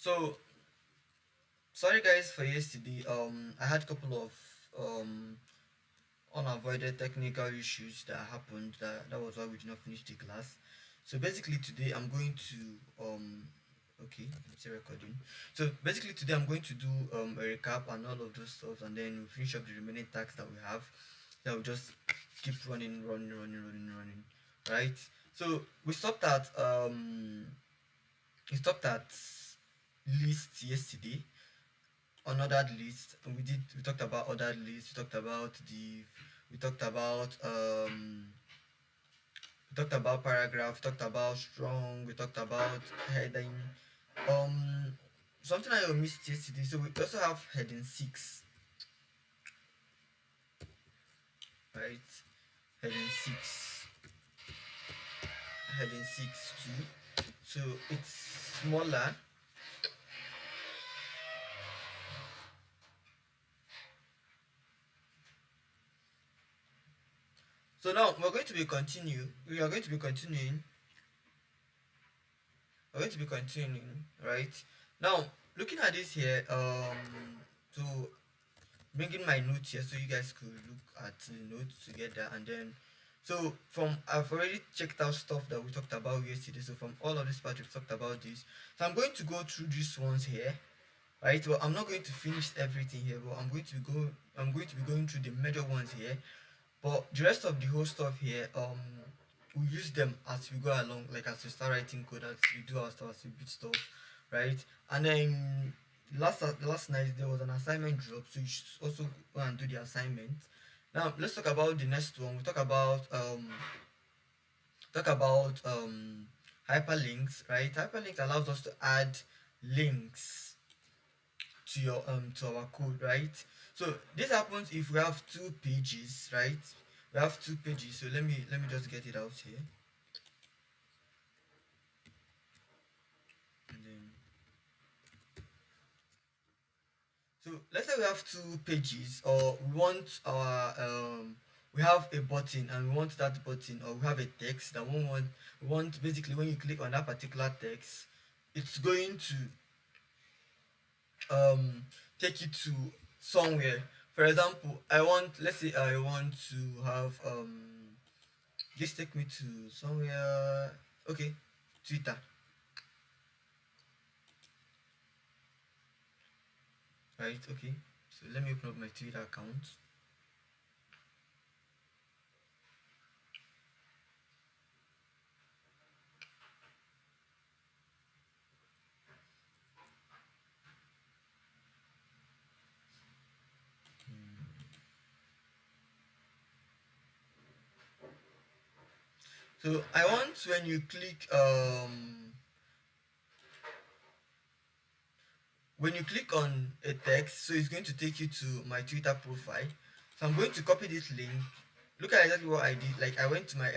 So sorry guys for yesterday. I had a couple of um unavoided technical issues that happened. That was why we did not finish the class. So basically today I'm going to okay, it's a recording. So basically today I'm going to do a recap and all of those stuff, and then we'll finish up the remaining tasks that we have. That will just keep running. Right. So we stopped at list yesterday, on ordered list. And we talked about ordered list, we talked about paragraph, we talked about strong, we talked about heading. um Something I missed yesterday, so we also have heading 6, right? Heading 6, heading 6 too. So it's smaller. So now we are going to be continuing we're going to be continuing, right? Now, looking at this here, so bringing my notes here so you guys could look at the notes together, and then so from I've already checked out stuff that we talked about yesterday. So from all of this part we've talked about this. So I'm going to go through these ones here, right? Well, I'm not going to finish everything here, but I'm going to be going through the major ones here. But the rest of the whole stuff here, we use them as we go along, like as we start writing code, as we do our stuff, as we build stuff, right? And then last night there was an assignment drop, so you should also go and do the assignment. Now let's talk about the next one. We talk about hyperlinks, right? Hyperlinks allows us to add links to our code, right? So this happens if we have two pages, right? We have two pages. So let me just get it out here. And then so let's say we have two pages, or we have a button and we want that button, or we have a text that we want basically when you click on that particular text, it's going to take you to somewhere. For example, let's say I want to have this take me to somewhere. Okay, Twitter, right? Okay, so let me open up my Twitter account. So I want when you click on a text, so it's going to take you to my Twitter profile. So I'm going to copy this link. Look at exactly what I did. Like I went to my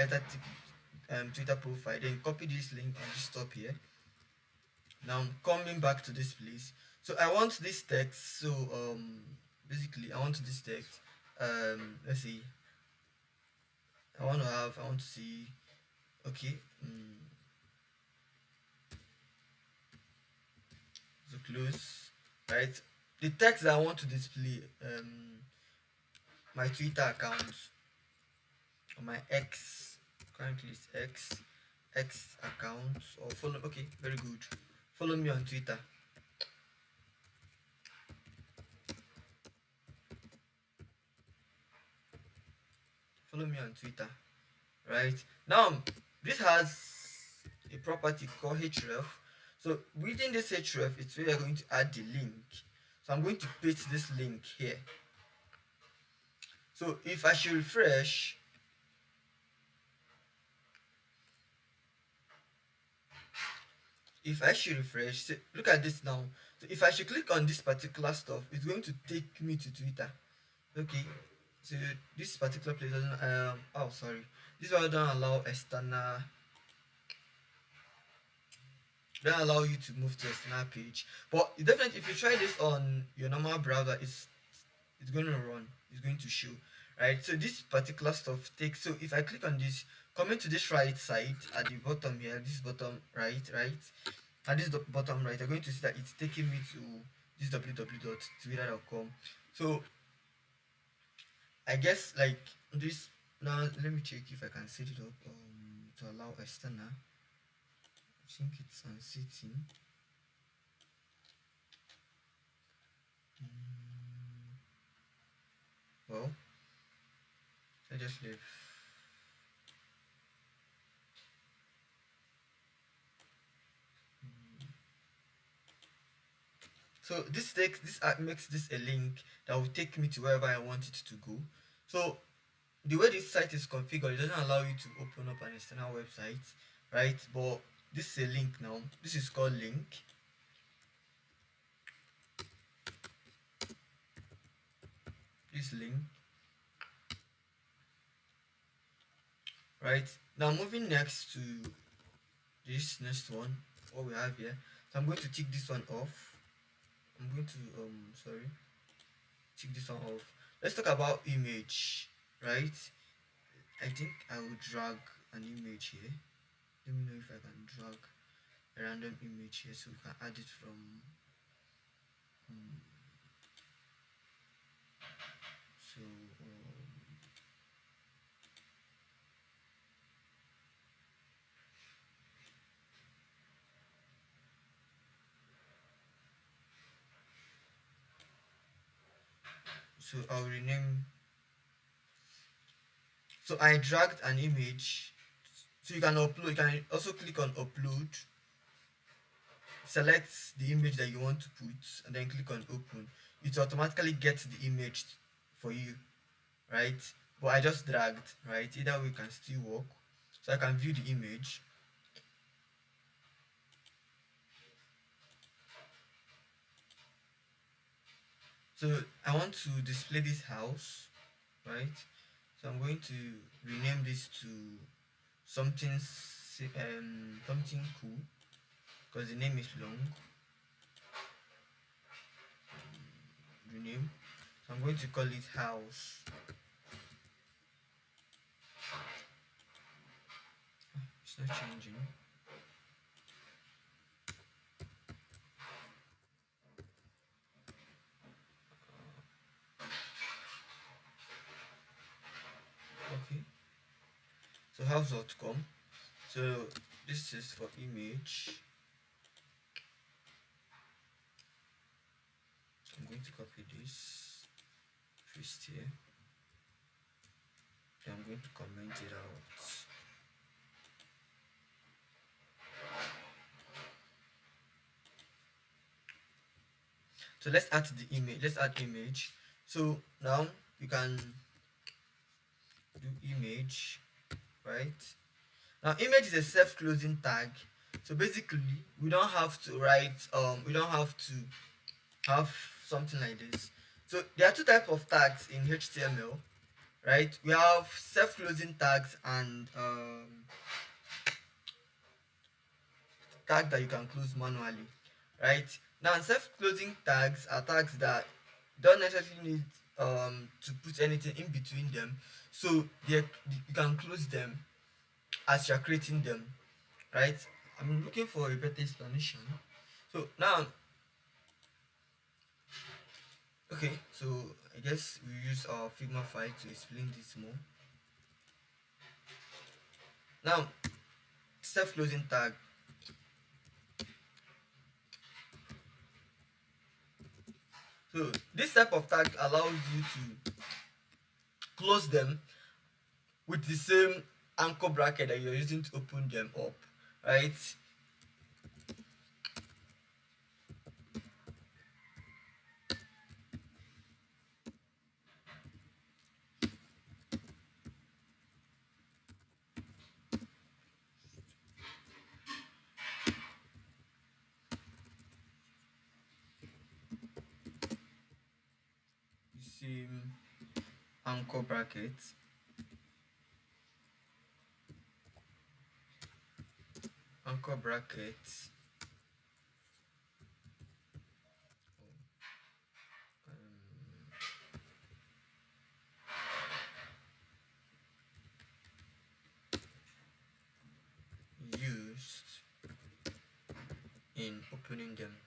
Twitter profile, then copy this link and just stop here. Now I'm coming back to this place. So I want this text. So basically I want this text. Let's see. I want to see. Okay. So close. Right. The text that I want to display. My Twitter account, or my X, currently it's X account, or follow. Okay, very good. Follow me on Twitter. Follow me on Twitter. Right now, this has a property called href. So within this href, it's where you're going to add the link. So I'm going to paste this link here. So if I should refresh, look at this now. So if I should click on this particular stuff, it's going to take me to Twitter. Okay, so this particular place doesn't oh sorry, this one don't allow you to move to external page. But definitely if you try this on your normal browser, it's going to run, it's going to show, right? So this particular stuff takes, so if I click on this, coming to this right side at the bottom here, this bottom right, at this bottom right, you're going to see that it's taking me to this www.twitter.com. So I guess like this. Now let me check if I can set it up to allow external. I think it's on setting. Well, I just leave. So this makes this a link that will take me to wherever I want it to go. So the way this site is configured, it doesn't allow you to open up an external website, right? But this is a link now. This is called link. This link, right? Now moving next to this next one, what we have here. So I'm going to tick this one off. I'm going to sorry, tick this one off. Let's talk about image, right? I think I will drag an image here. Let me know if I can drag a random image here so we can add it from so so I'll rename. So I dragged an image. So you can upload. You can also click on upload. Select the image that you want to put, and then click on open. It automatically gets the image for you, right? But I just dragged, right? Either way can still work. So I can view the image. So I want to display this house, right? So I'm going to rename this to something something cool because the name is long. Rename. So I'm going to call it house. It's not changing. Okay. So house.com. So this is for image. I'm going to copy this, paste here. Then I'm going to comment it out. So let's add the image. Let's add image. So now you can do image, right? Now image is a self-closing tag. So basically we don't have to write we don't have to have something like this. So there are two types of tags in HTML, right? We have self-closing tags and tag that you can close manually, right? Now self-closing tags are tags that don't necessarily need to put anything in between them, so you can close them as you're creating them, right? I'm looking for a better explanation. So now, okay, so I guess we use our Figma file to explain this more. Now, self-closing tag. So this type of tag allows you to close them with the same anchor bracket that you're using to open them up, right? The same anchor bracket. Anchor bracket. Used in opening them.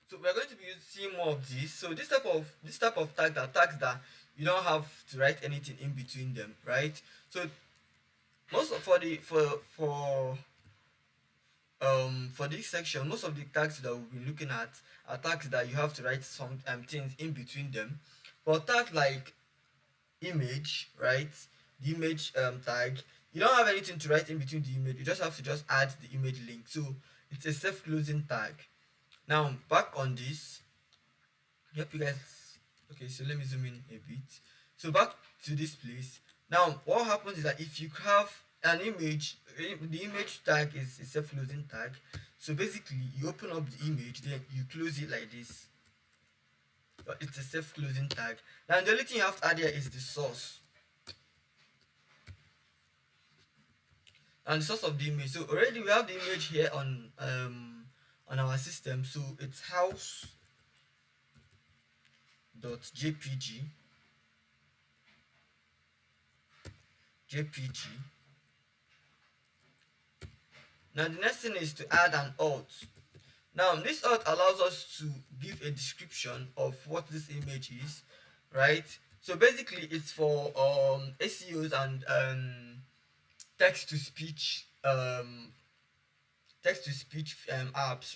So we're going to be seeing more of this. So this type of tags are tags that you don't have to write anything in between them, right? So most of for the for this section, most of the tags that we'll be looking at are tags that you have to write some things in between them. For tags like image, right? The image tag, you don't have anything to write in between the image. You just have to just add the image link. So it's a self-closing tag. Now back on this, yep, you guys. Okay, so let me zoom in a bit. So back to this place. Now what happens is that if you have an image, the image tag is a self-closing tag. So basically you open up the image, then you close it like this. It's a self-closing tag. Now the only thing you have to add here is the source and the source of the image. So already we have the image here on our system. So it's house.jpg. Now the next thing is to add an alt. Now this alt allows us to give a description of what this image is, right? So basically it's for SEOs and text to speech apps,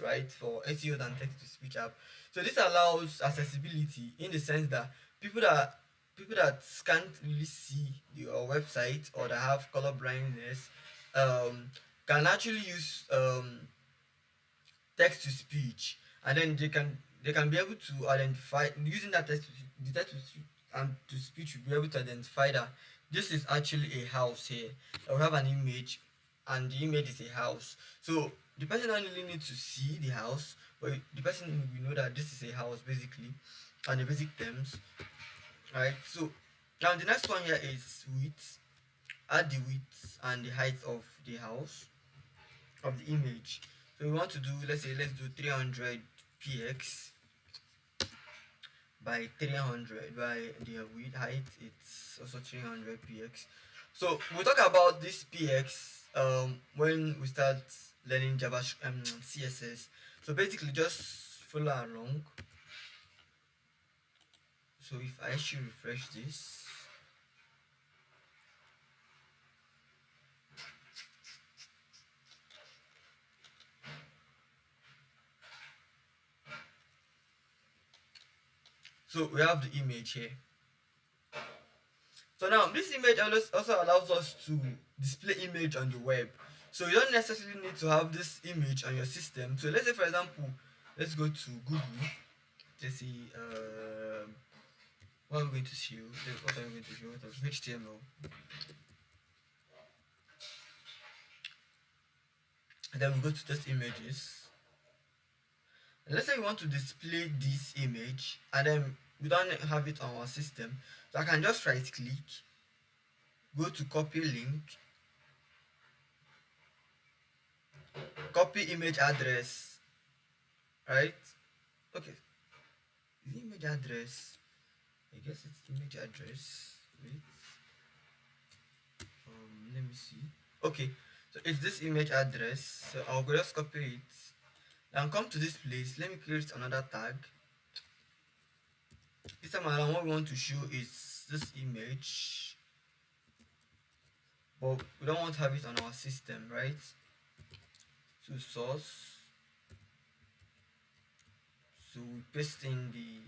right? For SEO and text to speech app. So this allows accessibility in the sense that people that people that can't really see your website or that have color blindness um, can actually use text to speech, and then they can be able to identify using that the text to speech will be able to identify that this is actually a house here. We have an image, and the image is a house. So the person don't really need to see the house, but the person will know that this is a house basically, and the basic terms, right? So now the next one here is width. Add the width and the height of the house of the image. So we want to do, let's do 300 px by 300 by the width height. It's also 300 px. So we'll talk about this px when we start learning JavaScript CSS. So basically just follow along. So if I should refresh this, so we have the image here. So now this image also allows us to display image on the web. So you don't necessarily need to have this image on your system. So let's say for example, let's go to Google. Let's see what I'm going to show. What I'm going to show. What HTML. And then we go to test images. And let's say we want to display this image, and then we don't have it on our system. So I can just right click, go to copy link, copy image address, right? Okay, the image address, I guess it's image address. Wait, let me see. Okay, so it's this image address. So I'll just copy it. Now come to this place. Let me create another tag. This time around, what we want to show is this image, but we don't want to have it on our system, right? So source. So we paste in the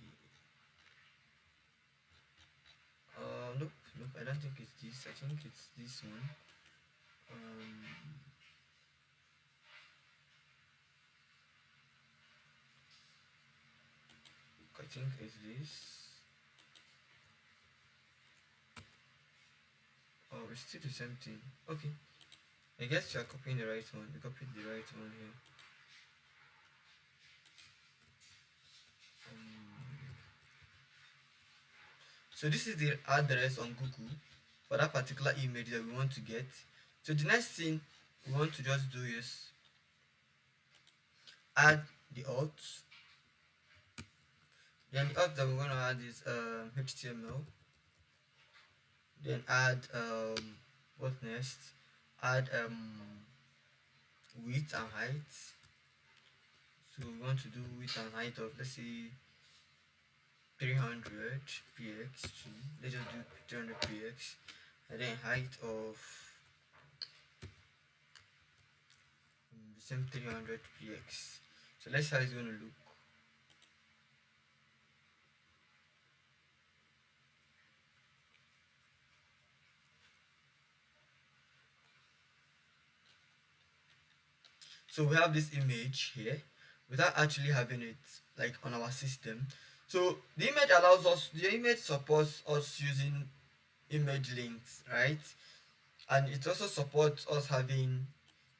nope, I don't think it's this. I think it's this one. I think it's this. Oh, it's still the same thing. Okay, I guess you are copying the right one. You copied the right one here. So this is the address on Google for that particular image that we want to get. So the next thing we want to just do is add the alt. Then the alt that we're going to add is HTML. Then add what next? add width and height. So we want to do width and height of, let's say, 300 px. Let's just do 300 px, and then height of the same 300 px. So let's see how it's going to look. So we have this image here without actually having it like on our system. So the image supports us using image links, right? And it also supports us having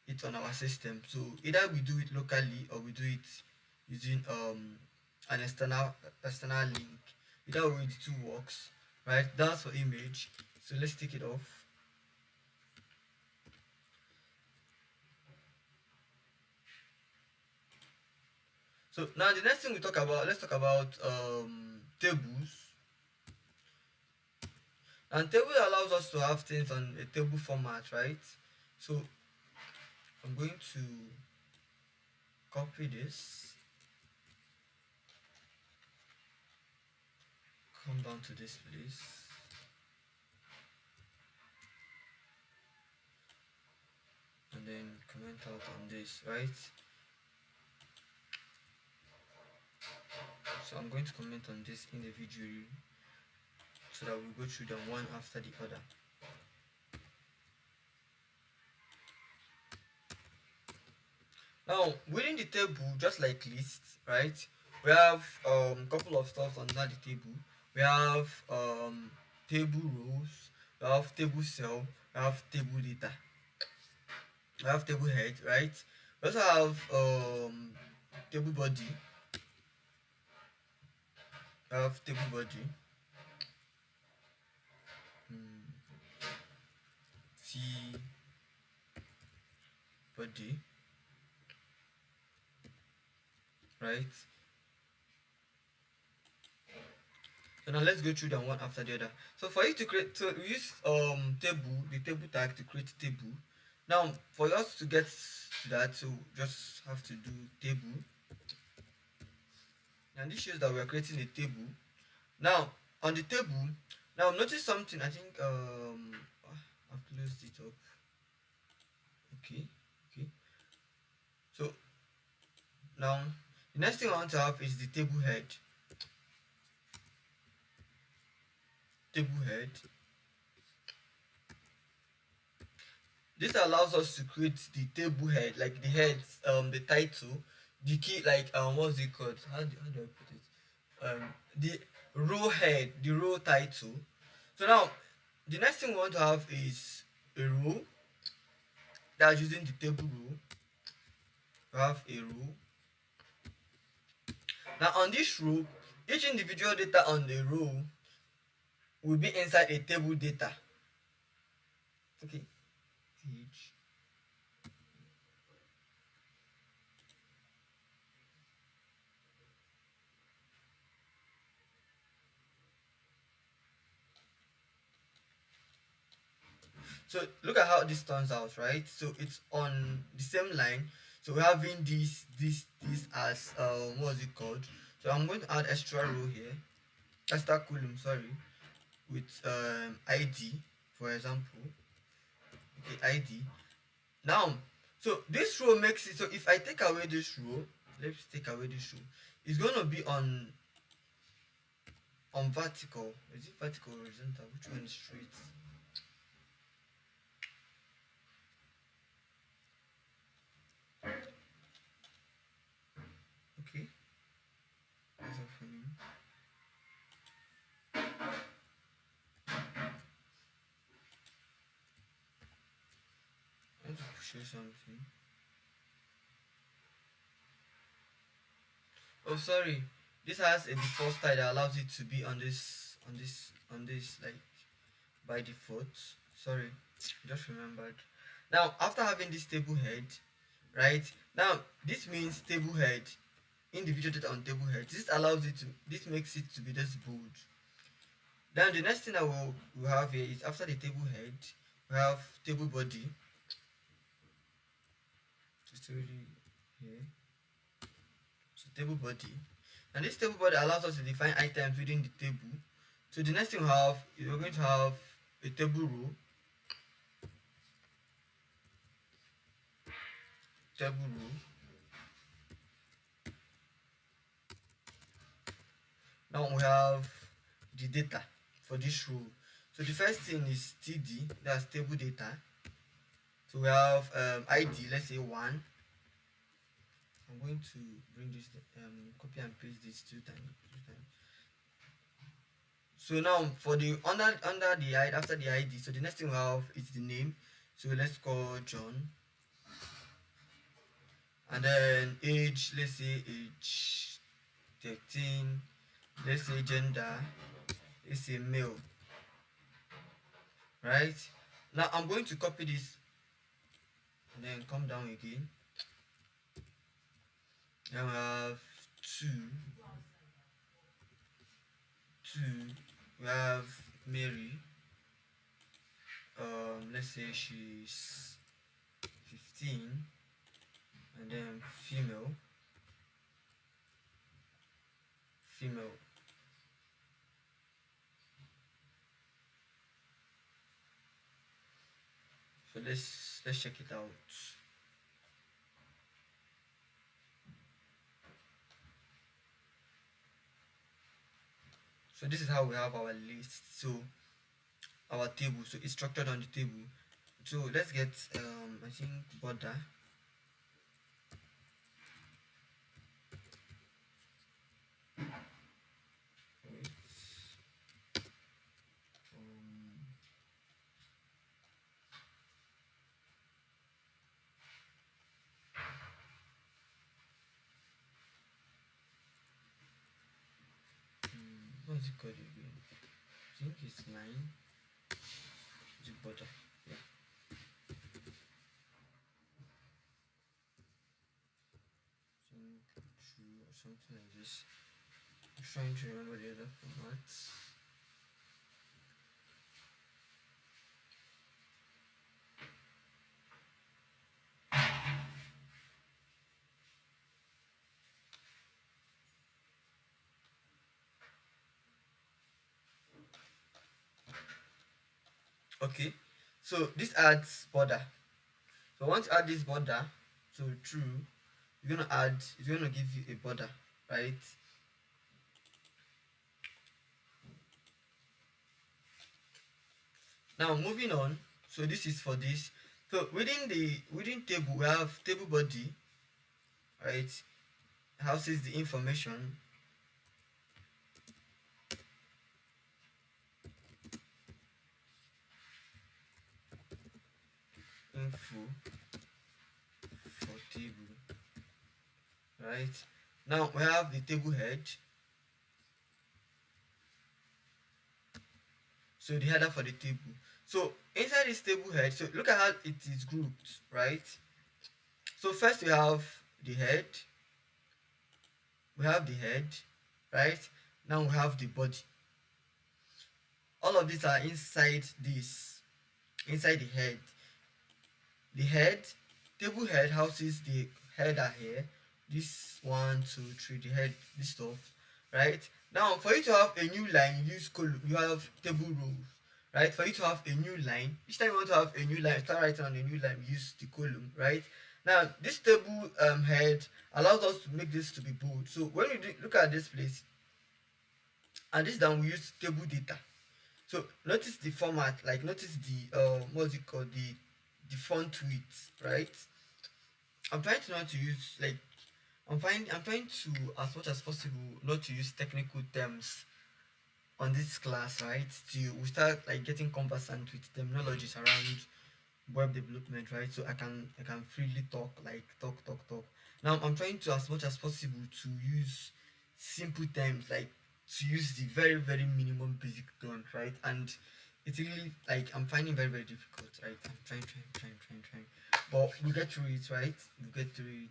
it on our system. So either we do it locally or we do it using an external link. Either way, the two works, right? That's for image. So let's take it off. So now the next thing let's talk about tables. And table allows us to have things on a table format, right? So I'm going to copy this, come down to this place, and then comment out on this, right? So I'm going to comment on this individually so that we go through them one after the other. Now within the table, just like lists, right, we have couple of stuff under the table. We have table rows, we have table cell, we have table data, we have table head, right? We also have table body, we have table body, T body, right? So now let's go through them one after the other. So for you to create, so we use the table tag to create table. Now for us to get to that, so just have to do table, and this shows that we are creating a table. Now on the table, now notice something. I think I've closed it up. Okay, okay. So now the next thing I want to have is the table head. Table head. This allows us to create the table head, like the heads, the title, the key, like what's it called? How do I put it? The row head, the row title. So now the next thing we want to have is a row that's using the table row. We have a row. Now on this row, each individual data on the row will be inside a table data. Okay. Page. So look at how this turns out, right? So it's on the same line. So we're having this as what's it called? So I'm going to add extra row here, extra column, sorry, with ID, for example. Okay, ID. Now, so this row makes it so if I take away this row, let's take away this row, it's gonna be on vertical. Is it vertical or horizontal? Which one is straight? Okay. That's all for me. I want to show something. Oh, sorry. This has a default style that allows it to be on this like by default. Sorry, just remembered. Now, after having this table head, right? Now, this means table head, individual data on table head. This makes it to be this bold. Then the next thing that we'll have here is after the table head, we have table body. it's already here. So table body, and this table body allows us to define items within the table. So the next thing we have is we're going to have a table row. Table row. Now we have the data for this row. So the first thing is TD, that's table data. So we have ID, let's say 1. I'm going to bring this, copy and paste this two times. So now for the under the ID, after the ID, so the next thing we have is the name. So let's call John. And then age, let's say age 13. Let's say gender, let's say male. Right? Now I'm going to copy this and then come down again. Then we have 2. We have Mary. Let's say she's 15, and then female. So let's check it out. So this is how we have our list. So our table, so it's structured on the table. So let's get I think border. What is it called again? I think it's 9. The border. Yeah. True or something like this. I'm trying to remember the other formats. Okay, so this adds border. So once you add this border, so true, you're gonna add, it's gonna give you a border, right? Now moving on, so this is for this. So within table we have table body, right? Houses the information. Info for table, right? Now we have the table head. So the header for the table. So inside this table head, so look at how it is grouped, right? So first we have the head. We have the head, right? Now we have the body. All of these are inside this, inside the head. The head, table head houses the header here. This 1, 2, 3, the head, this stuff, right? Now for you to have a new line, you use column. You have table rows, right? For you to have a new line, each time you want to have a new line, start writing on a new line, we use the column, right? Now this table head allows us to make this to be bold. So when you look at this place, and this down, we use table data. So notice the format, like notice the what's it called, the font width, right? I'm trying to not to use, like, I'm trying to, as much as possible, not to use technical terms on this class, right? We start like getting conversant with terminologies around web development, right? So I can freely talk, like talk. Now I'm trying to, as much as possible, to use simple terms, like to use the very minimum basic terms, right? And it's really, like, I'm finding very difficult, right? I'm trying, but we'll get through it, right? We'll get through it.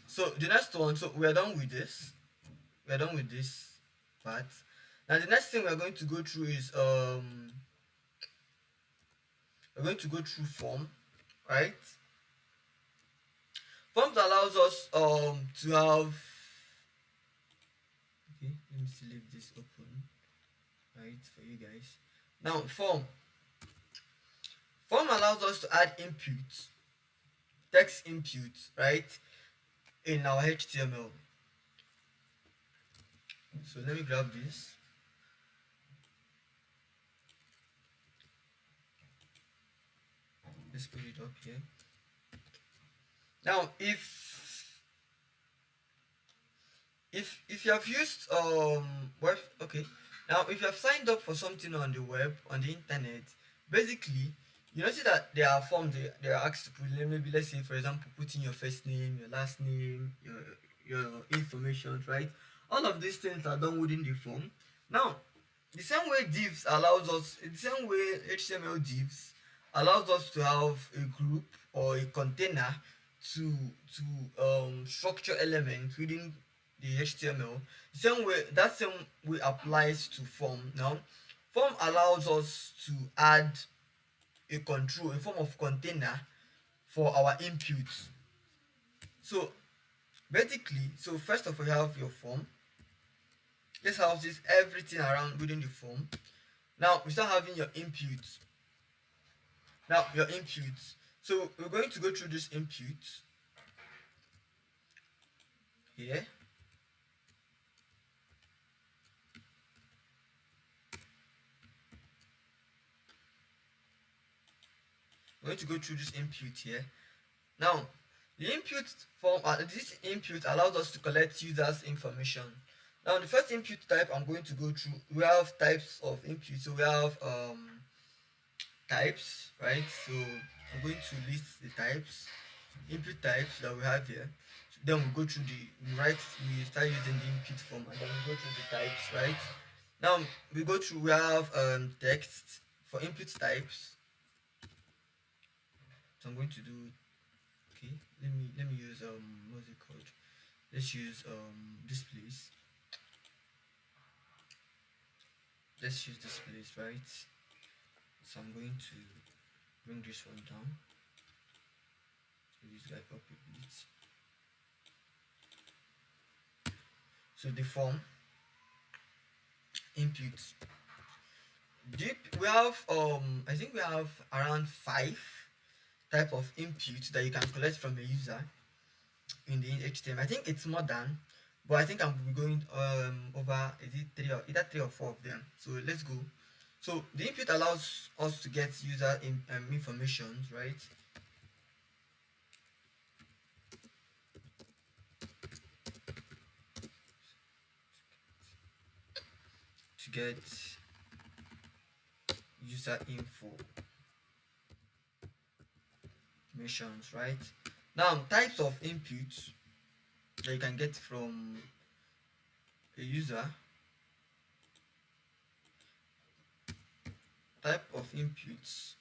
So the next one, so we're done with this. We're done with this part. Now the next thing we're going to go through is we're going to go through form, right? Forms allows us to have, okay, let me still leave this open, right, for you guys. Now form allows us to add input, text input, right, in our HTML. So let me grab this. Let's put it up here. Now if you have used web, okay, now if you have signed up for something on the web, on the internet, basically you notice that there are forms they are asked to put in. Maybe let's say for example, put in your first name, your last name, your information, right? All of these things are done within the form. Now the same way divs allows us, the same way HTML divs allows us to have a group or a container to structure elements within the HTML. The same way, that same way applies to form. Now form allows us to add a control, a form of container for our input. So basically, so first of all, you have your form. This houses everything around within the form. Now we start having your input. Now your input. So we're going to go through this input here. We're going to go through this input here. Now the input form, this input allows us to collect users information. Now the first input type I'm going to go through, we have types of input. So we have types, right? So I'm going to list the types, input types that we have here. So then we go through we start using the input form, and then we go through the types, right? Now we have text for input types. So I'm going to do, okay, let me use what's it called? Let's use displays. Let's use displays, right? So I'm going to bring this one down. So this guy up a bit. So the form input. We have I think we have around 5 type of input that you can collect from a user in the HTML. I think it's more than, but I think I'm going over, is it either 3 or 4 of them. So let's go. So the input allows us to get user information, right? To get user informations, right? Now types of inputs that you can get from a user. Type of inputs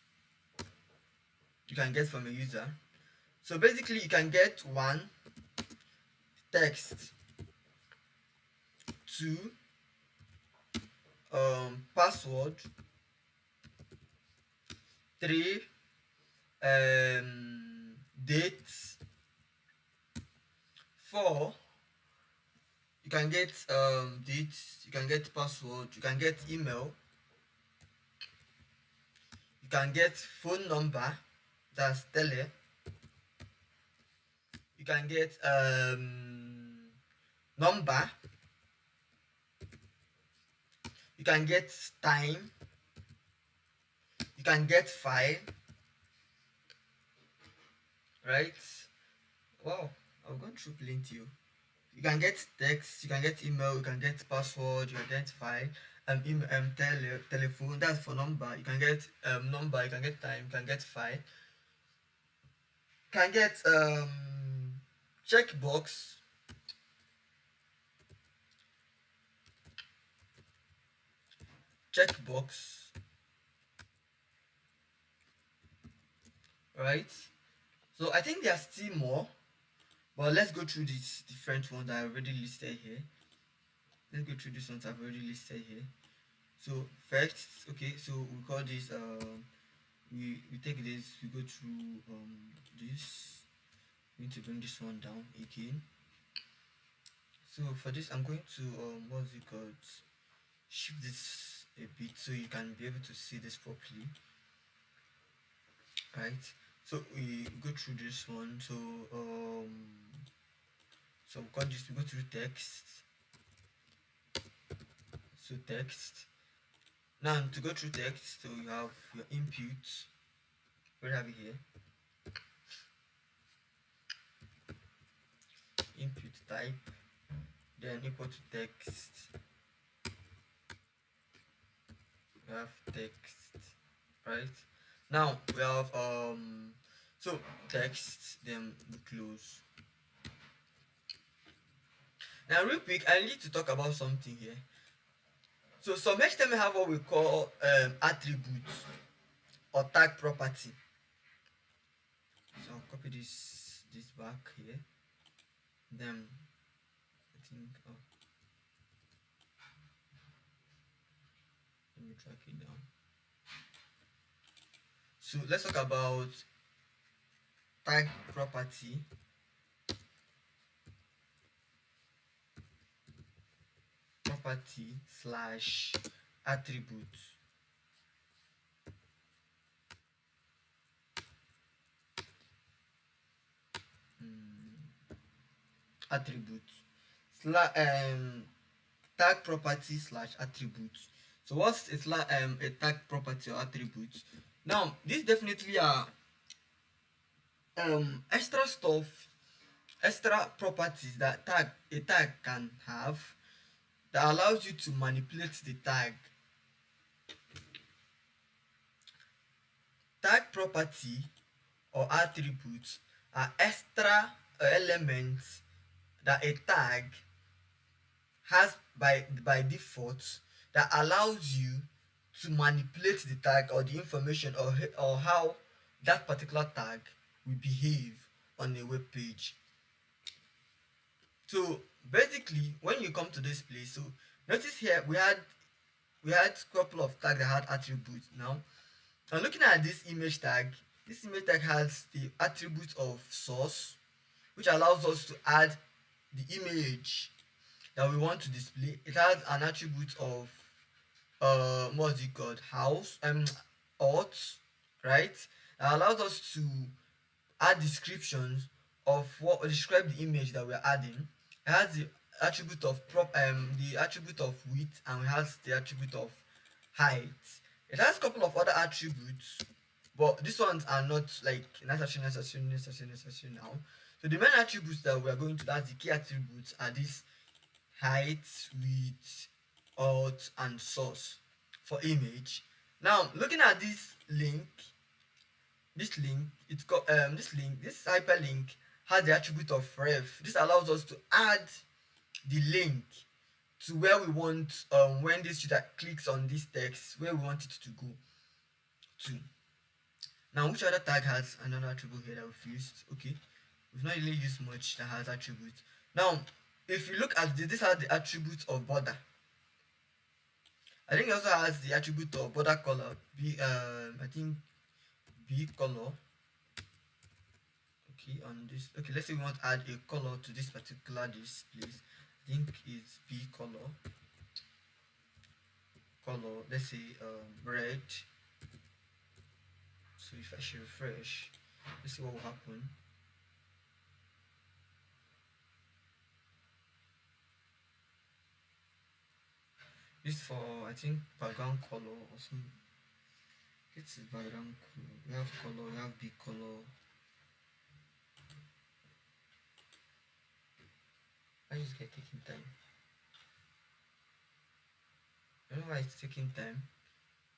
you can get from a user. So basically you can get 1, text, 2, password, 3, date, 4, you can get date, you can get password, you can get email, you can get phone number, that's tele, you can get number, you can get time, you can get file, right? Wow, I've gone through plenty. You can get text, you can get email, you can get password, you can get file, telephone, that's for number. You can get number, you can get time, you can get file, you can get checkbox, right? So I think there are still more, but let's go through these different ones that I already listed here. Let's go through these ones I've already listed here. So first, okay, so we call this we take this, we go through this, going to bring this one down again. So for this, I'm going to what's it called, shift this a bit so you can be able to see this properly, right? So we go through this one. So we got this. We go through text. So text. Now to go through text, so you have your input. What have you here? Input type, then equal to text. We have text, right? Now we have so text, then we close. Now real quick, I need to talk about something here. So some HTML have what we call attributes or tag property. So I'll copy this back here. Then I think let me track it down. So let's talk about tag property. Property slash attribute. Attribute tag property slash attribute. So what's a tag property or attribute? Now these definitely are extra stuff, extra properties that a tag can have that allows you to manipulate the tag. Tag property or attributes are extra elements that a tag has by default that allows you to manipulate the tag or the information or how that particular tag will behave on a web page. So basically, when you come to this place, so notice here we had a couple of tags that had attributes. Now looking at this image tag has the attribute of source, which allows us to add the image that we want to display. It has an attribute of what's it called, house auth, right? That allows us to add descriptions of what describe the image that we're adding. It has the attribute of the attribute of width, and it has the attribute of height. It has a couple of other attributes, but these ones are not like necessary now. So the main attributes that we are going to, that's the key attributes, are this height, width, auth, and source for image. Now looking at this hyperlink has the attribute of ref. This allows us to add the link to where we want when this user clicks on this text, where we want it to go to. Now which other tag has another attribute here that we've used? Okay, we've not really used much that has attributes. Now if you look at this has the attribute of border. I think it also has the attribute of border color. I think B color. Okay, on this. Okay, let's say we want to add a color to this particular display. I think it's B color. Let's say red. So if I should refresh, let's see what will happen. This for, I think, background color or something. It's background color. We have B color. Why is it taking time? I don't know why it's taking time,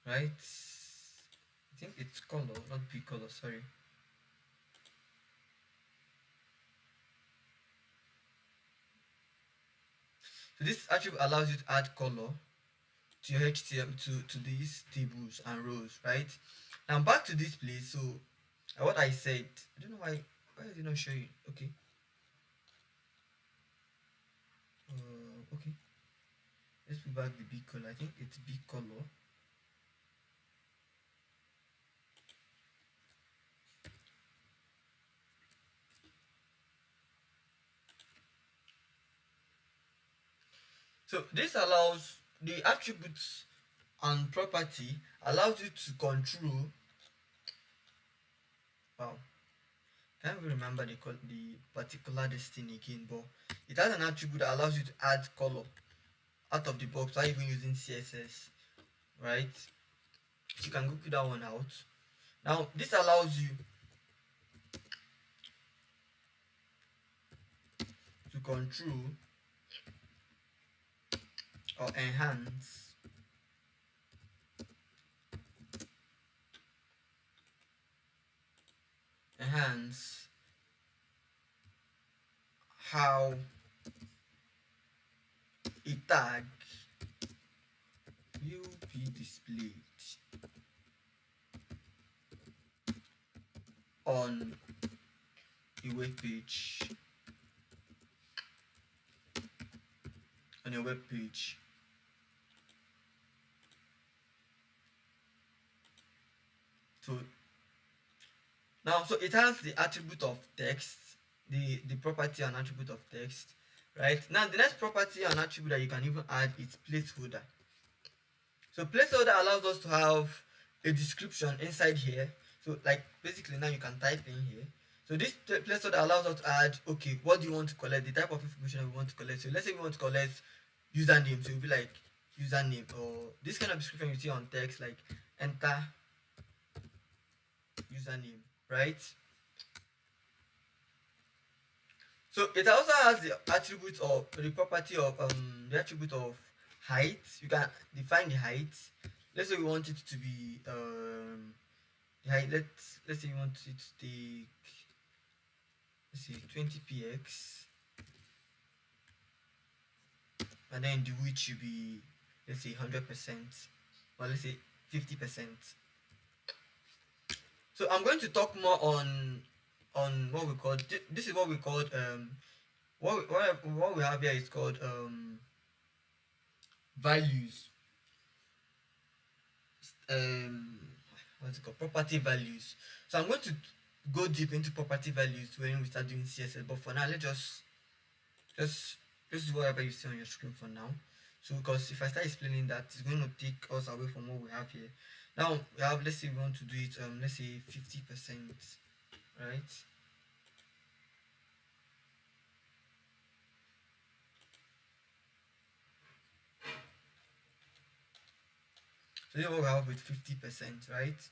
right? I think it's color, not B color, sorry. So this attribute allows you to add color to your HTML to these tables and rows, right? Now back to this place. So what I said, I don't know why is it not showing? Okay. Okay. Let's put back the B color. I think it's B color. So this allows the attributes and property allows you to control. Wow, can't even remember the particular this thing again, but it has an attribute that allows you to add color out of the box without even using CSS, right? So you can go that one out. Now this allows you to control or enhance how a tag will be displayed on a web page. On a web page. So now, so it has the attribute of text, the property and attribute of text, right? Now the next property and attribute that you can even add is placeholder. So placeholder allows us to have a description inside here. So like basically now you can type in here. So this placeholder allows us to add, okay, what do you want to collect, the type of information that we want to collect. So let's say we want to collect username, so it'll be like username, or this kind of description you see on text, like enter username, right? So it also has the attribute of the property of the attribute of height. You can define the height. Let's say we want it to be the height. Let's say we want it to take, let's say 20 px, and then the width should be, let's say 100%, or let's say 50%. So I'm going to talk more on what we call this is what we call what we have here is called values, um what's it called, property values. So I'm going to go deep into property values when we start doing CSS, but for now let's just do whatever you see on your screen for now. So because if I start explaining that, it's going to take us away from what we have here. Now we have, let's say we want to do it let's say 50%, right? So this is what we have with 50%, right?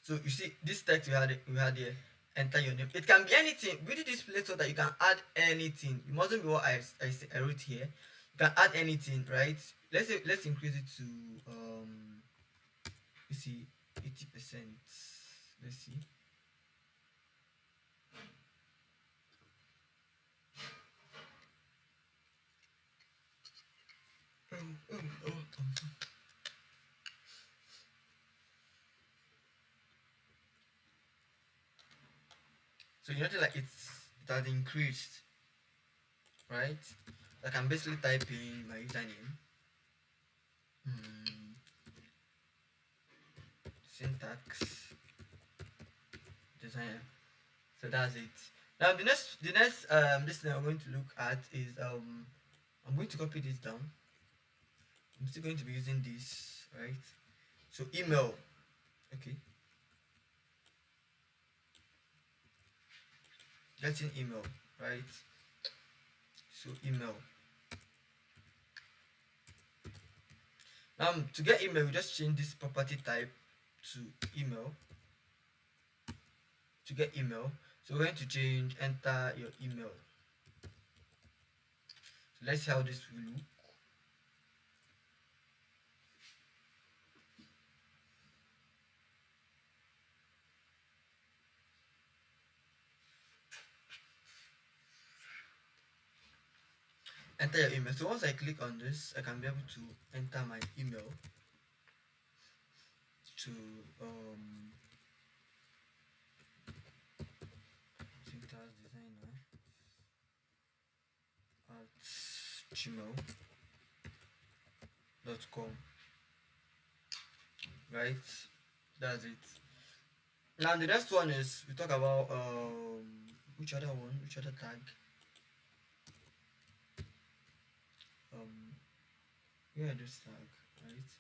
So you see this text we had here, enter your name. It can be anything. We did this place so that you can add anything. It mustn't be what I wrote here. You can add anything, right? Let's increase it to you see 80%. Let's see. So you notice like it has increased, right? I can basically type in my username, syntax designer. So that's it. Now the next this thing I'm going to look at is I'm going to copy this down. I'm still going to be using this, right? So email, okay. Getting email, right? So email. To get email, we just change this property type to email. To get email, so we're going to change enter your email. So let's see how this will look. Enter your email. So once I click on this, I can be able to enter my email to syntax designer at gmail.com, right? That's it. Now the next one is we talk about which other tag? um where this tag, right?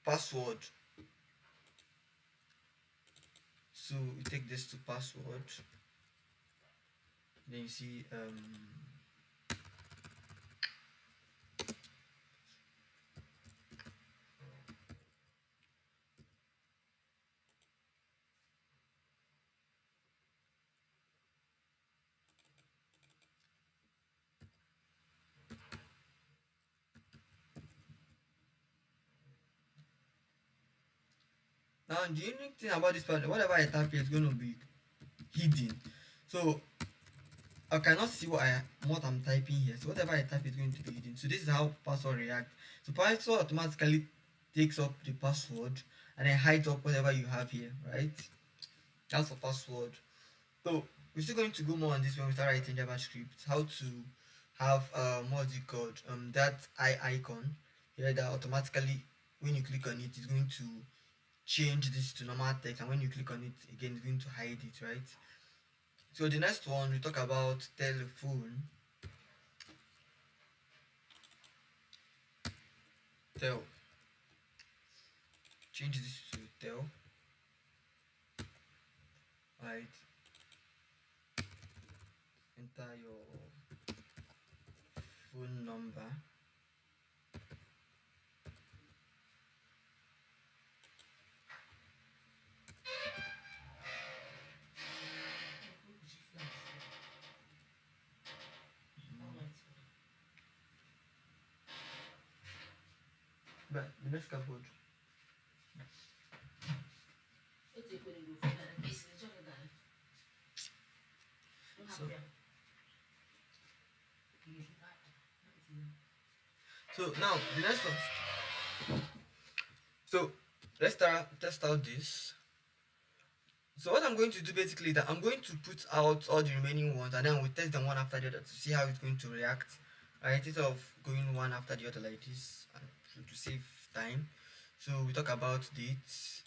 Password. So we take this to password. Then you see now the unique thing about this part, whatever I type here is going to be hidden. So I cannot see what I'm typing here. So whatever I type is going to be hidden. So this is how password react. So password automatically takes up the password and then hides up whatever you have here, right? That's for password. So we're still going to go more on this when we start writing JavaScript. How to have what's it called? That eye icon here that automatically when you click on it is going to change this to normal text, and when you click on it again it's going to hide it, right? So the next one we talk about telephone. Tel. Change this to tel. Right. Enter your phone number. But the next cupboard. So, so now the next one. So let's test out this. So what I'm going to do basically is that I'm going to put out all the remaining ones and then we'll test them one after the other to see how it's going to react. Right, instead of going one after the other like this and to save time. So we talk about dates.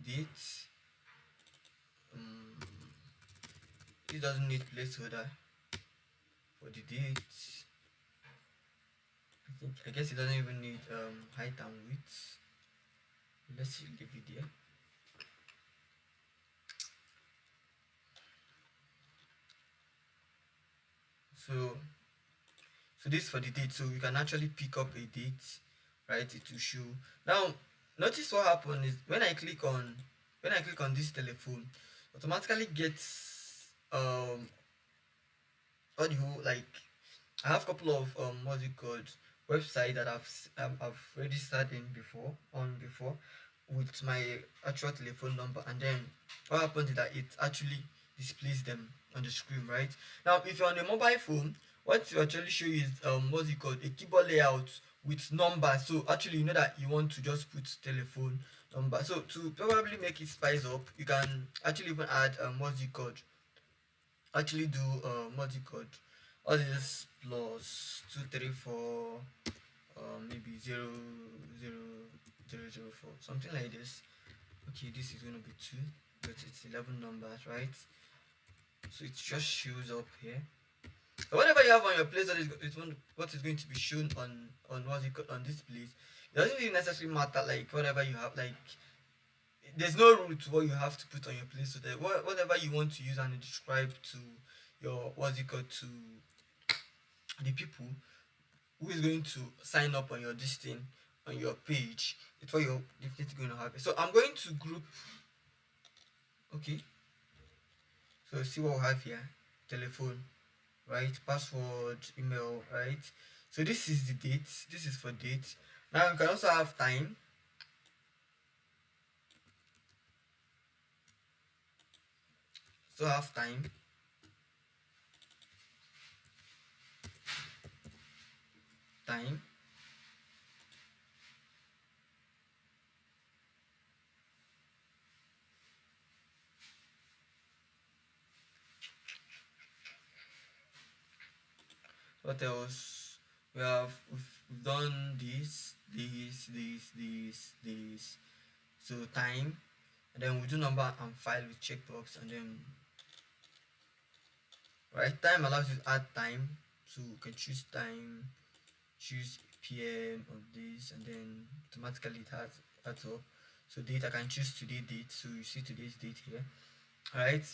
Date. It doesn't need placeholder for the date. I guess it doesn't even need height and width. Let's see the video. So this is for the date, so you can actually pick up a date, right? It will show. Now notice what happened is when I click on this telephone, automatically gets all the whole, like I have a couple of what's it called, website that I've registered in before with my actual telephone number, and then what happens is that it actually displays them on the screen, right? Now if you're on a mobile phone, what you actually show you is what's it called, a keyboard layout with numbers. So actually you know that you want to just put telephone number. So to probably make it spice up, you can actually even add what's it called, actually do what's it called, all this plus 234 maybe 00004, something like this. Okay, this is going to be 2 but it's 11 numbers, right? So it just shows up here. So whatever you have on your place, that is what is going to be shown on what's it called, on this place. It doesn't really necessarily matter, like whatever you have, like there's no rule to what you have to put on your place. So that whatever you want to use and describe to your what's it called, to the people who is going to sign up on your this thing, on your page, it's what you're definitely going to have. So I'm going to group. Okay, so see what we have here: telephone, right? Password, email, right? So this is the date. This is for date. Now you can also have time. So have time. Time. What else? We've done this. So time, and then we do number and file with checkbox, and then right? Time allows you to add time, so you can choose time, choose PM of this, and then automatically it adds up. So date, I can choose today date, so you see today's date here. Alright,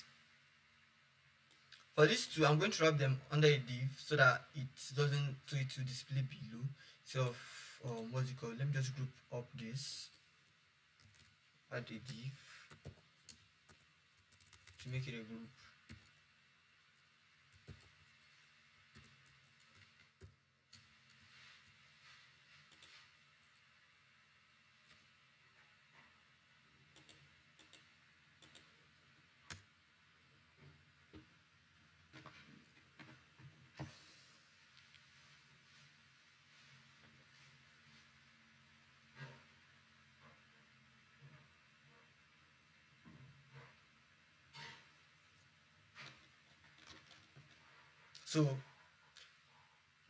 for these two, I'm going to wrap them under a div so that it doesn't, so it will display below. So what's it called? Let me just group up this, add a div to make it a group. So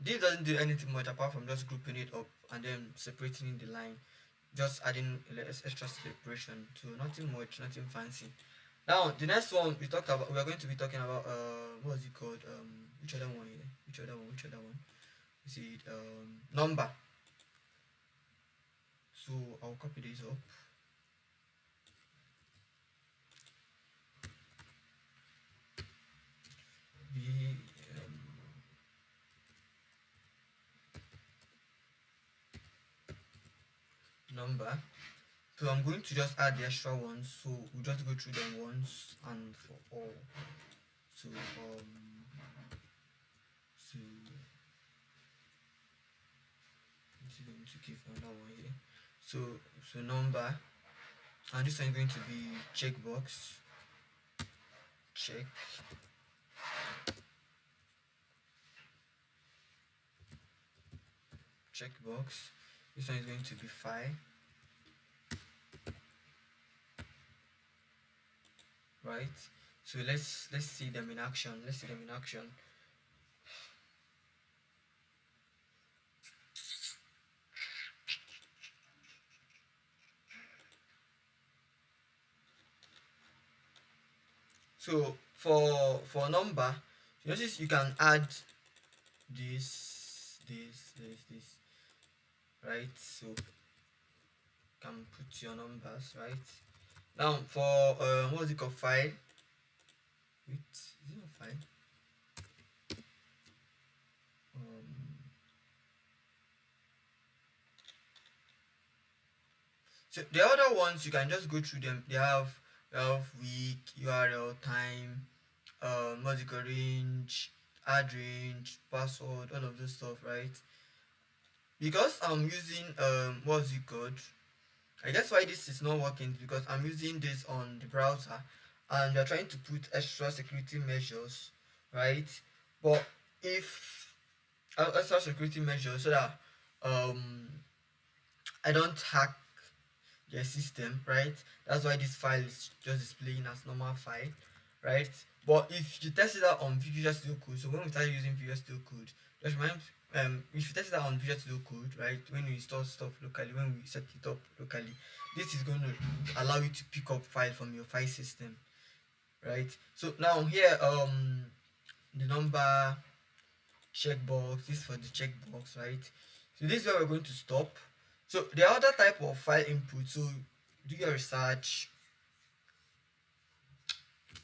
this doesn't do anything much apart from just grouping it up and then separating the line, just adding extra separation. So nothing much, nothing fancy. Now the next one we talked about, we are going to be talking about what is it called? Which other one here? Which other one? Which other one? Is it number? So I'll copy this up. Be number. So I'm going to just add the extra ones. So we'll just go through them once and for all. So so I'm going to give another one here. So number, and this one is going to be checkbox. Check. Checkbox. This one is going to be file. Right. So let's see them in action. Let's see them in action. So for number, you notice you can add this, right? So you can put your numbers, right? Now for what's it called, file? Wait, is it a file? So the other ones you can just go through them. They have week, URL, time, what's it called, range, add range, password, all of this stuff, right? Because I'm using what's it called, I guess why this is not working is because I'm using this on the browser and they're trying to put extra security measures, right? But if extra security measures so that I don't hack their system, right? That's why this file is just displaying as normal file, right? But if you test it out on Visual Studio Code, so when we start using Visual Studio Code, just remember, if you test it out on Visual Studio Code, right, when you install stuff locally, when we set it up locally, this is going to allow you to pick up file from your file system, right? So now here, the number, checkbox, this is for the checkbox, right? So this is where we're going to stop. So the other type of file input, so do your research,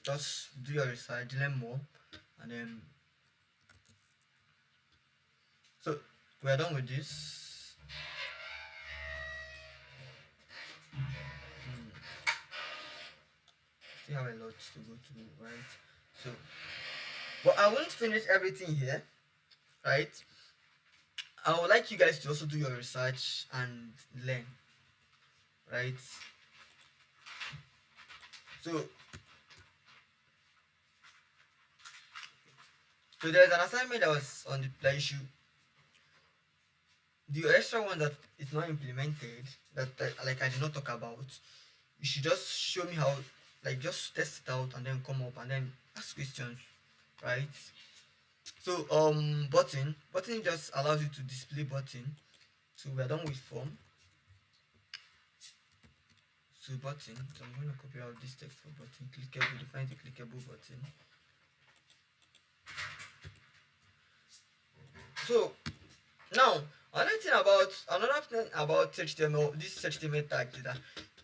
just do your research, learn more, and then so we're done with this. Still have a lot to go through, right? So, but I won't finish everything here, right? I would like you guys to also do your research and learn, right? So there's an assignment that was on the issue. The extra one that is not implemented, that like I did not talk about, you should just show me how, like just test it out and then come up and then ask questions, right? So button just allows you to display button. So we're done with form. So button, so I'm going to copy out this text for button. Clickable, define the clickable button. So now another thing about HTML, this HTML tag is that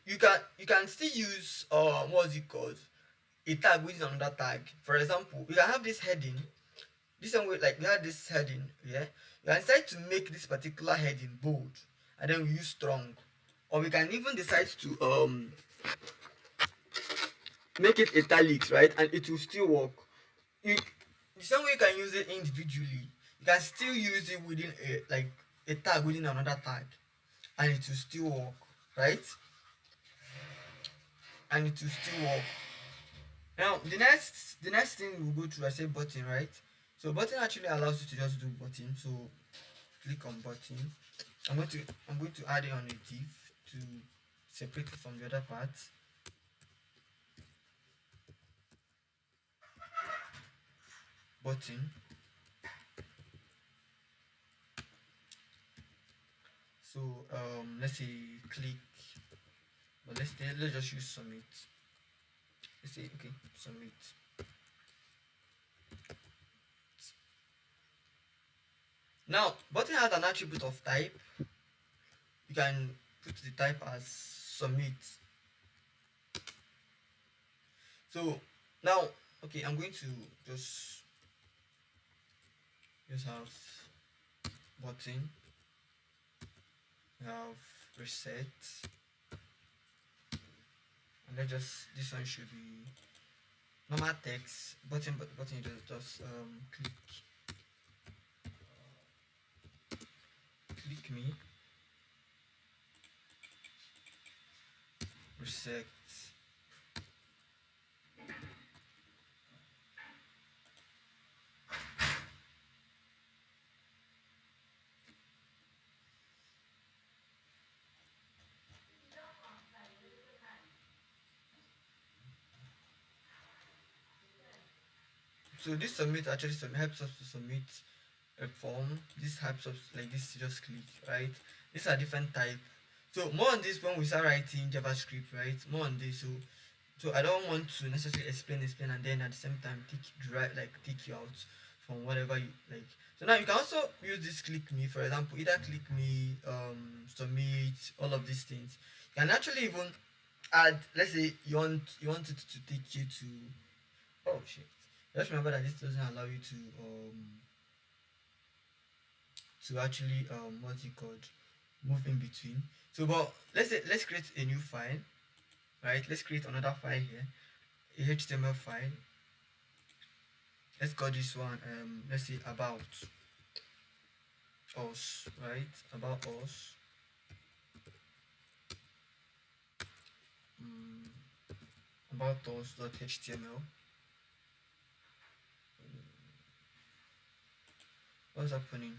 you can still use what's it called, a tag within another tag. For example, we can have this heading, this one way, like we had this heading, yeah. You can decide to make this particular heading bold, and then we use strong, or we can even decide to make it italics, right, and it will still work. You, the same way you can use it individually, you can still use it within a tag within another tag, and it will still work, right? And it will still work. Now the next thing we'll go through, I say button, right? So button actually allows you to just do button. So click on button. I'm going to add it on a div to separate it from the other part. Button. So let's say click, but let's just use submit. Let's say okay, submit. Now button has an attribute of type. You can put the type as submit. So now, okay, I'm going to just have button, have reset, and let's just, this one should be normal text button, but button you just click me, reset. So this submit actually helps us to submit a form. This helps us like this, just click, right? These are different type. So more on this when we start writing JavaScript, right? More on this. So I don't want to necessarily explain and then at the same time take you out from whatever you like. So now you can also use this click me, for example, either click me, submit, all of these things. You can actually even add, let's say you want it to take you to, oh shit. Just remember that this doesn't allow you to actually what's it called, move in between. So but let's create a new file, right? Let's create another file here, a HTML file. Let's call this one let's say about us, right? About us. um, about us.html. What's happening?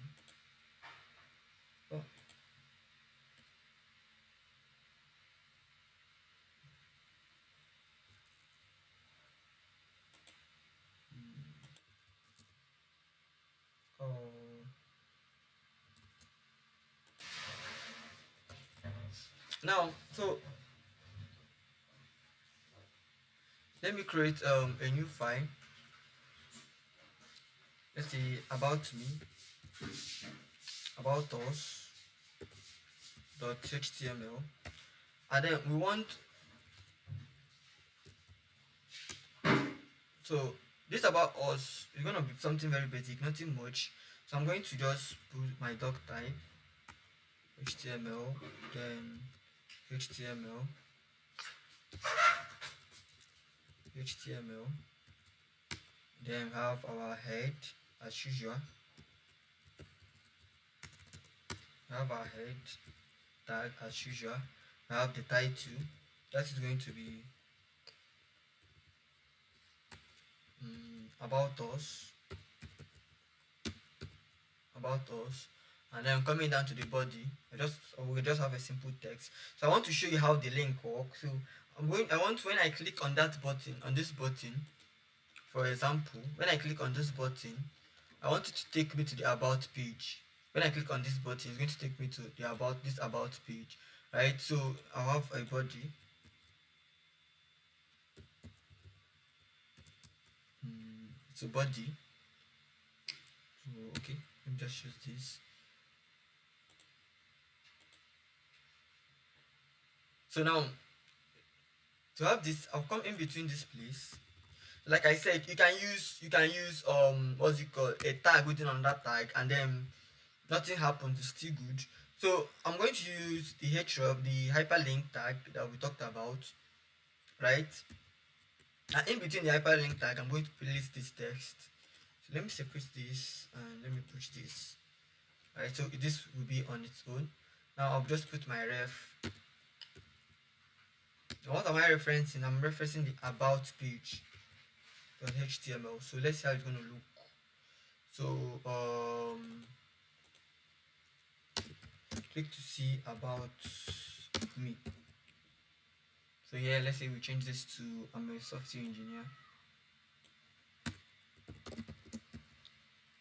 Oh, oh. Now so let me create a new file. Let's say about me, about us dot html, and then we want, so this about us is gonna be something very basic, nothing much. So I'm going to just put my doc type html, then html, then have our head as usual. Have our head tag as usual. Have the title, that is going to be about us, and then coming down to the body, we just have a simple text. So I want to show you how the link works. So when I click on that button, on this button, for example, when I click on this button, I want it to take me to the about page. When I click on this button, it's going to take me to the about page, right? So I'll have a body. So body. So, okay. Let me just use this. So now to have this, I'll come in between this place. Like I said, you can use what's it called, a tag within on that tag, and then nothing happens, it's still good. So I'm going to use the href, the hyperlink tag that we talked about, right? And in between the hyperlink tag, I'm going to place this text. So let me separate this and let me push this. Right, so this will be on its own. Now I'll just put my ref. What am I referencing? I'm referencing the about page .html. So let's see how it's going to look. So click to see about me. So yeah, let's say we change this to I'm a software engineer.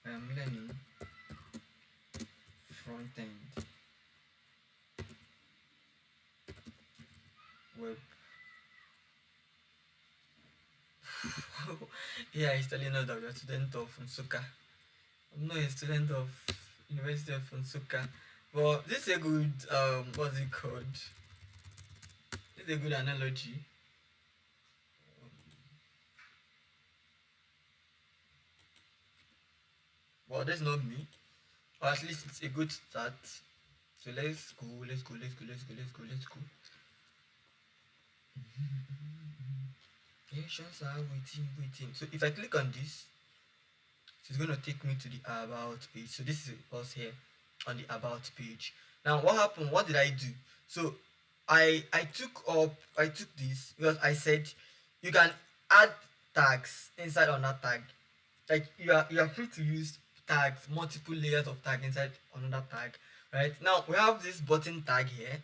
I am learning front end web. Yeah, he's telling us that we are a student of Nsukka. I'm not a student of University of Nsukka, but this is a good what's it called? This is a good analogy. Well, that's not me, or at least it's a good start. So let's go, let's go, let's go, let's go, let's go, let's go. Patients are waiting. So if I click on this, it's going to take me to the about page. So this is us here on the about page. Now what happened? What did I do? So I took this because I said you can add tags inside on that tag. Like you are free to use tags, multiple layers of tag inside another tag. Right now we have this button tag here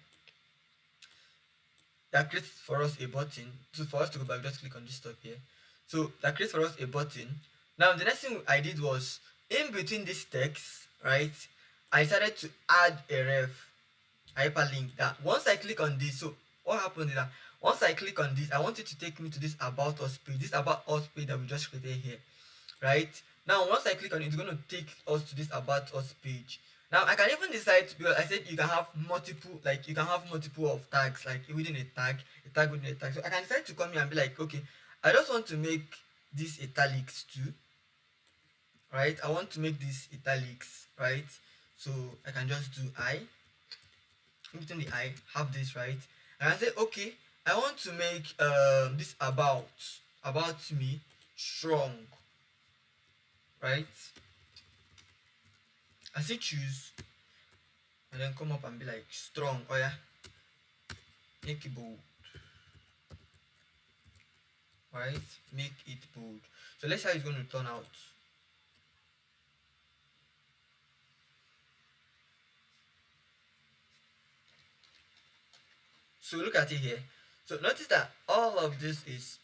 that creates for us a button. So for us to go back, just click on this top here. So that creates for us a button. Now the next thing I did was in between this text, right? I decided to add a ref hyperlink that once I click on this, so what happens is that once I click on this, I want it to take me to this about us page, this about us page that we just created here, right? Now once I click on it, it's going to take us to this about us page. Now I can even decide to, because I said you can have multiple, like you can have multiple of tags, like within a tag within a tag. So I can decide to come here and be like, okay, I just want to make this italics too, right? I want to make this italics, right? So I can just do I, in between the I, have this, right? And I say, okay, I want to make this about me strong, right? I say choose, and then come up and be like strong. Oh yeah, make it bold, right? Make it bold. So let's see how it's going to turn out. So look at it here. So notice that all of this is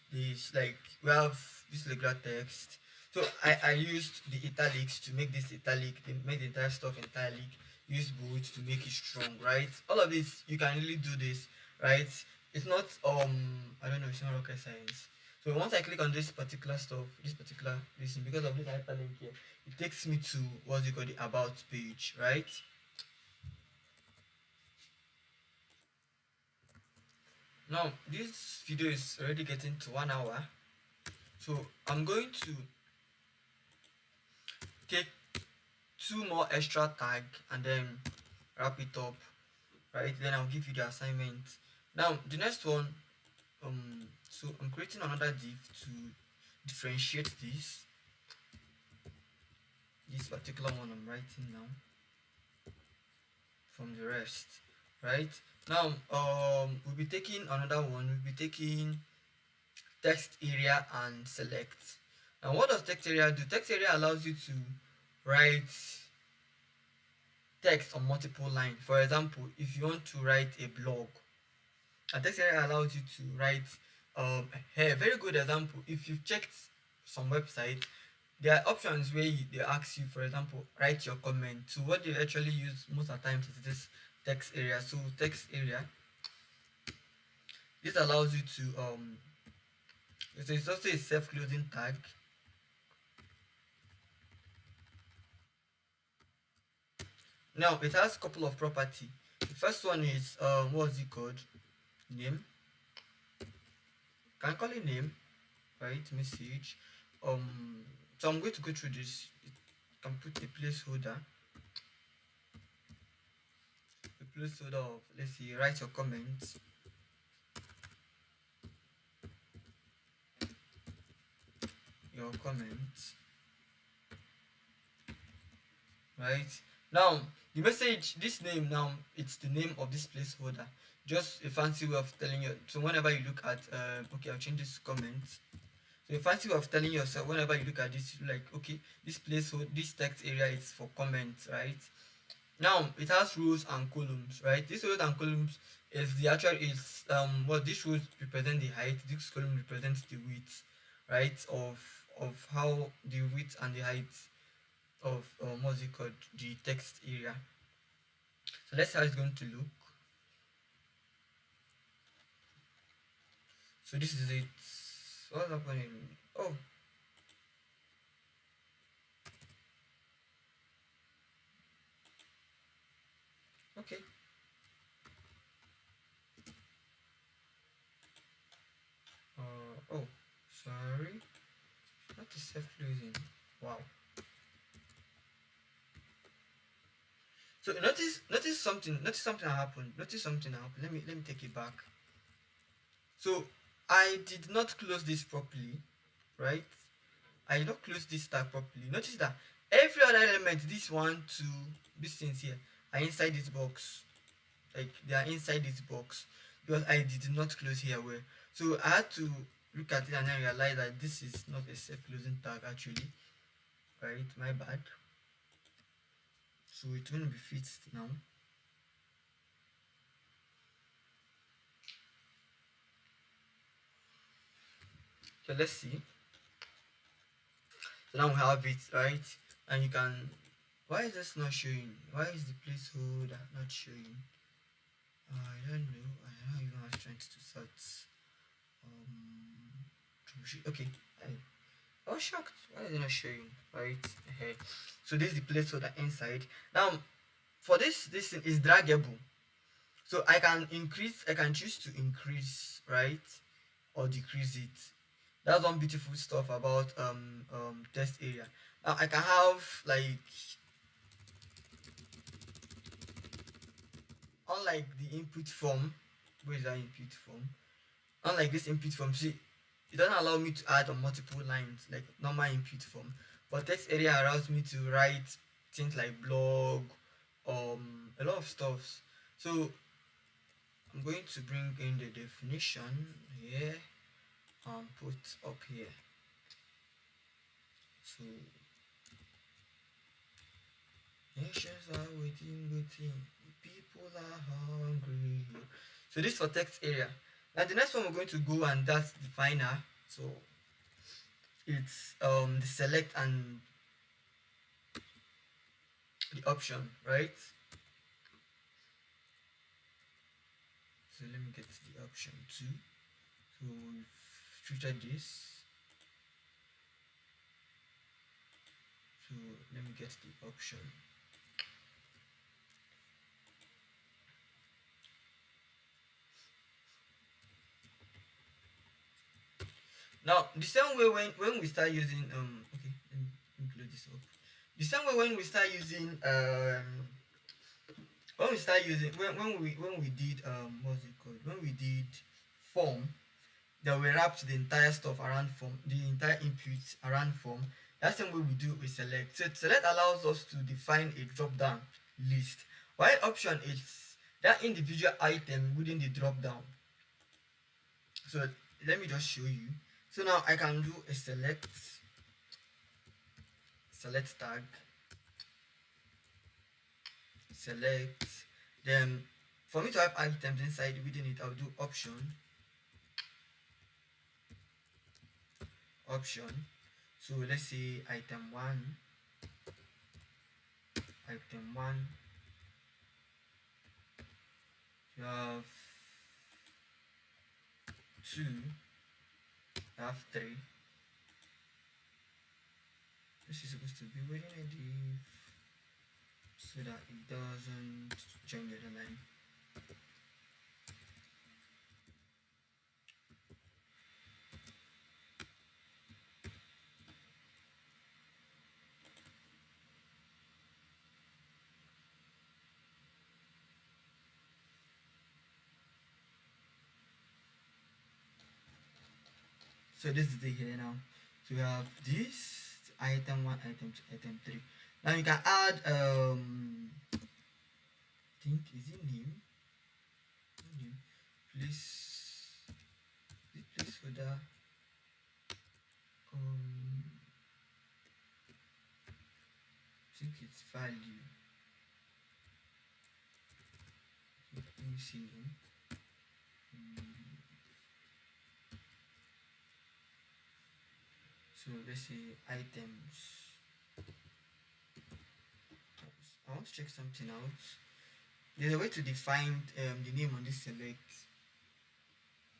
like we have this regular text. So I used the italics to make this italic, make the entire stuff italic, use bold to make it strong, right? All of this you can really do this, right? It's not I don't know, it's not rocket science. So once I click on this particular stuff, this particular listen, because of this hyperlink here, it takes me to what's it called, the about page, right? Now this video is already getting to 1 hour, so I'm going to take two more extra tag and then wrap it up, right? Then I'll give you the assignment. Now the next one, so I'm creating another div to differentiate this particular one I'm writing now from the rest, right? Now we'll be taking another one. We'll be taking text area and select. Now what does text area do? Text area allows you to write text on multiple lines. For example, if you want to write a blog, a text area allows you to write a very good example. If you've checked some websites, there are options where they ask you, for example, write your comment. So what they actually use most of the times is this text area. So text area, this allows you to it's also a self-closing tag. Now it has a couple of property. The first one is what's it called? Name. Can I call it name? Right? Message. So I'm going to go through this. You can put a placeholder. A placeholder of, let's see, write your comments. Your comments. Right? Now the message, this name now, it's the name of this placeholder. Just a fancy way of telling you. So whenever you look at okay, I'll change this to comments. So a fancy way of telling yourself, whenever you look at this, like, okay, this placeholder, this text area is for comments, right? Now it has rows and columns, right? These rows and columns is the actual is what these rows represent the height, this column represents the width, right? Of how the width and the height of what's it called, the text area. So let's see how it's going to look. So this is it. What's happening? Oh, okay. Oh, sorry. Not is self-closing. Wow. So notice something happened. Notice something happened. Let me take it back. So I did not close this properly, right? I did not close this tag properly. Notice that every other element, this one, two, these things here, are inside this box. Like they are inside this box because I did not close here well. So I had to look at it and then realize that this is not a self-closing tag actually. Right, my bad. So it will be fixed now. So let's see. So now we have it, right? And you can, why is this not showing? Why is the placeholder not showing? I don't know. I don't even have strength to start. Okay. I was shocked. Why is it not showing? Right? Okay. So this is the placeholder inside. Now for this thing is draggable. So I can choose to increase, right? Or decrease it. That's one beautiful stuff about test area. Now I can have like, unlike the input form, where is that input form? Unlike this input form, see, it doesn't allow me to add on multiple lines like normal input form. But text area allows me to write things like blog, a lot of stuff. So I'm going to bring in the definition here and put up here. So nations are waiting, people are hungry. So this for text area. Now the next one we're going to go, and that's the final. So it's the select and the option, right? So let me get the option too. So we've treated this. So let me get the option. Now the same way when we start using okay, let me close this up. The same way when we start using when we did what's it called, when we did form, that we wrapped the entire stuff around form, the entire input around form. That's the way we do with select. So select allows us to define a drop down list, while option is that individual item within the drop down. So let me just show you. So now I can do a select tag, select, then for me to have items inside within it, I'll do option. So let's say item 1, you have 2, you have 3. This is supposed to be within a div. so that it doesn't join the other line. So this is the here now. So we have this item 1, item 2, item 3. Now you can add I think is it name? Name. Place the placeholder I think it's value. Let me see name. So let's say items. I want to check something out. There's a way to define the name on this select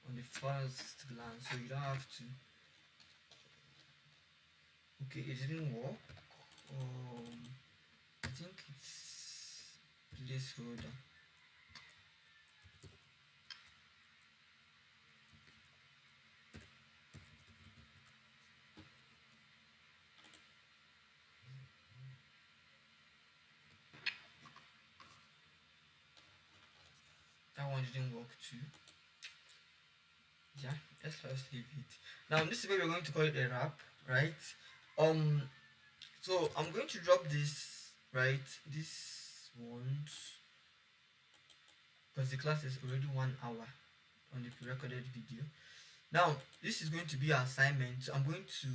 on the first glance, so you don't have to. Okay, it didn't work. I think it's placeholder. That one didn't work too. Yeah, let's just leave it. Now this is where we're going to call it a wrap, right? So I'm going to drop this, right? This once because the class is already 1 hour on the pre-recorded video. Now this is going to be our assignment. So I'm going to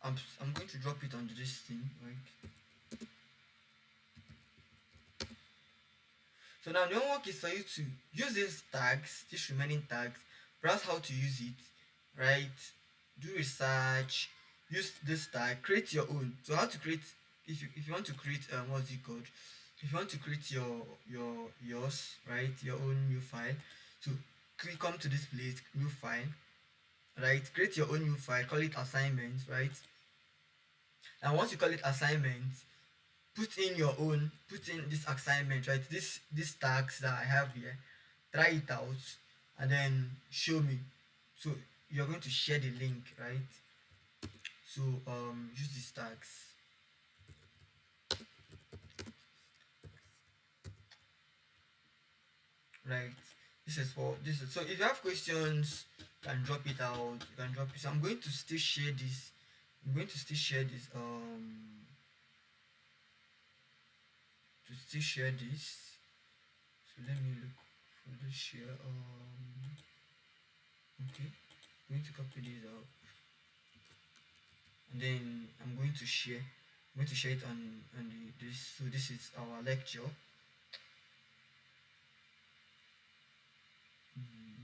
I'm going to drop it onto this thing, right? So now the homework is for you to use these tags, these remaining tags, browse how to use it, right? Do research, use this tag, create your own. So how to create, if you want to create what's it called? If you want to create yours, right, your own new file, so come to this place, new file, right? Create your own new file, call it assignment, right? And once you call it assignment, put in this assignment, right? This tags that I have here, try it out and then show me. So you're going to share the link, right? So use these tags, right? This is so if you have questions, you can drop it out, you can drop it. So I'm going to still share this. To still share this. So let me look for the share. Okay, I'm going to copy this out, and then I'm going to share. I'm going to share it on this. So this is our lecture.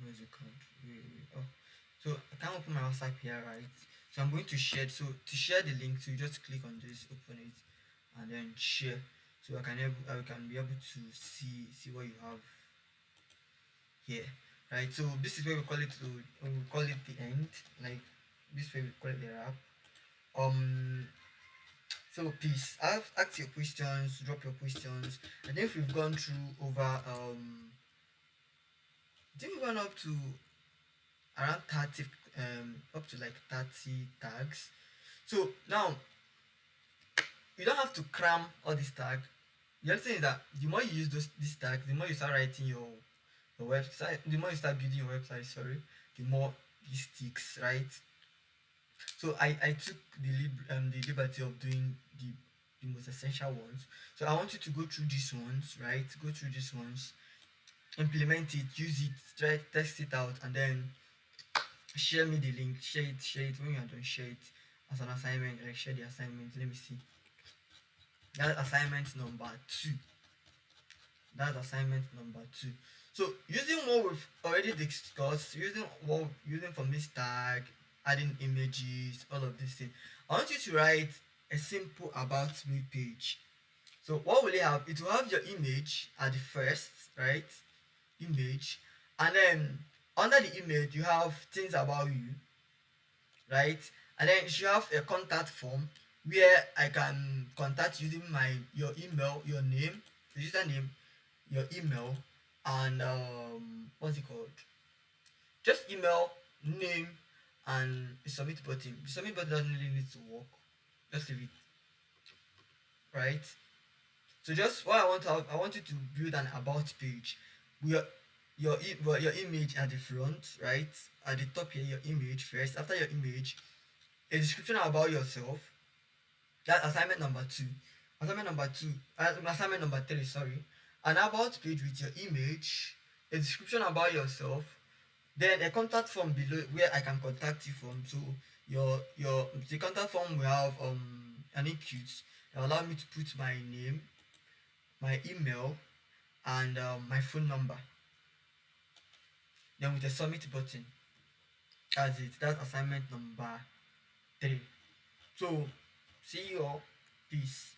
Where's the card? Oh, so I can't open my WhatsApp here, right? So I'm going to share. So to share the link, so you just click on this, open it, and then share. So I can be able to see what you have here, right? So this is where we call it the end, like this way we call it the wrap. So please ask your questions, drop your questions. I think we've gone through over I think we've gone up to around 30 up to like 30 tags. So now you don't have to cram all these tags. The other thing is that the more you use these tags, the more you start writing your website, the more you start building your website, sorry, the more it sticks, right? So I took the liberty of doing the most essential ones. So I want you to go through these ones, right? Go through these ones, implement it, use it, try test it out, and then share me the link. Share it when you are done. Share it as an assignment. Like share the assignment. Let me see. That's assignment number 2. That's assignment number 2. So using what we've already discussed, using from this tag, adding images, all of these things, I want you to write a simple about me page. So what will it have? It will have your image at the first, right? Image, and then under the image you have things about you, right? And then you should have a contact form where I can contact using your email, your name, the username, your email, and what's it called? Just email, name, and a submit button. The submit button doesn't really need to work. Just leave it, right? So just what I want to have, I want you to build an about page. Your your image at the front, right? At the top here, your image first. After your image, a description about yourself. That's assignment number two. Assignment number three. Sorry, an about page with your image, a description about yourself, then a contact form below where I can contact you from. So your the contact form will have an input that will allow me to put my name, my email, and my phone number. Then with a submit button. That's it. That's assignment number three. So see you all. Peace.